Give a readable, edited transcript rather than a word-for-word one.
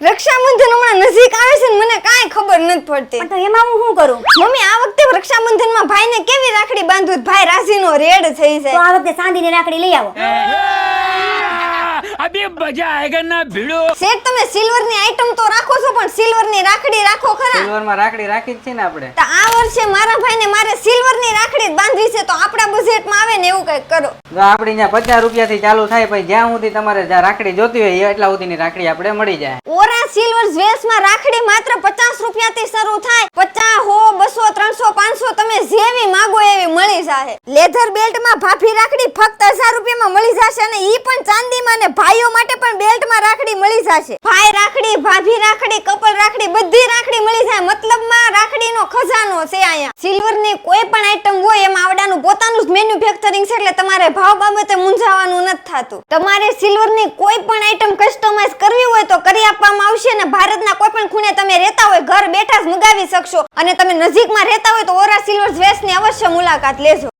રક્ષાબંધન હમણાં નજીક આવે છે ને મને કાંઈ ખબર નથી પડતી. પણ તો એમાં હું શું કરું? મમ્મી આ વખતે રક્ષાબંધનમાં ભાઈને કેવી રાખડી બાંધું? ભાઈ રાશિનો રેડ થઈ તો જાય. આ વખતે ચાંદીની રાખડી લઈ આવો. अभी मजा आएगा ना भिड़ो. શેઠ તમે સિલ્વરની આઈટમ તો રાખો છો પણ સિલ્વરની રાખડી રાખો ખરા. સિલ્વરમાં રાખડી રાખી જ છે ને આપણે. તો આ વર્ષે મારા ભાઈને મારે સિલ્વરની રાખડી જ બાંધવી છે તો આપણા બજેટમાં આવે ને એવું કંઈક કરો. જો આપણી ત્યાં 50 રૂપિયાથી ચાલુ થાય પછી જ્યાં સુધી તમારે જ્યાં રાખડી જોતી હોય એટલા સુધીની રાખડી આપણે મળી જાય. ઓરા સિલ્વર જ્વેલ્સમાં રાખડી માત્ર 50 રૂપિયાથી શરૂ થાય. 50 100 200 300 500 તમે જેવી માંગો એવી મળી જશે. લેધર બેલ્ટમાં ભાભી રાખડી ફક્ત 1000 રૂપિયામાં મળી જશે અને ઈ પણ ચાંદીમાં ને ભાઈઓ માટે પણ બેલ્ટમાં રાખડી મળી જશે. ભાઈ રાખડી, ભાભી રાખડી, કપલ રાખડી બધી રાખડી મળી જાય. મતલબમાં રાખડીનો ખજાનો છે અહીંયા. સિલ્વરની કોઈ પણ આઈટમ હોય એમાં આવડાનું પોતાનું જ મેન્યુફેક્ચરિંગ છે એટલે તમારે ભાવ બાબતે મૂંઝાવાનું નથી થતું. તમારે સિલ્વરની કોઈ પણ આઈટમ કસ્ટમાઇઝ કરવી હોય તો કરી આપવામાં આવશે ને ભારતના કોઈ પણ ખૂણે તમે રહેતા હોય ઘર બેઠા જ મંગાવી શકશો અને તમે નજીકમાં રહેતા હોય તો ઓરા સિલ્વર જ્વેલ્સની અવશ્ય મુલાકાત લેજો.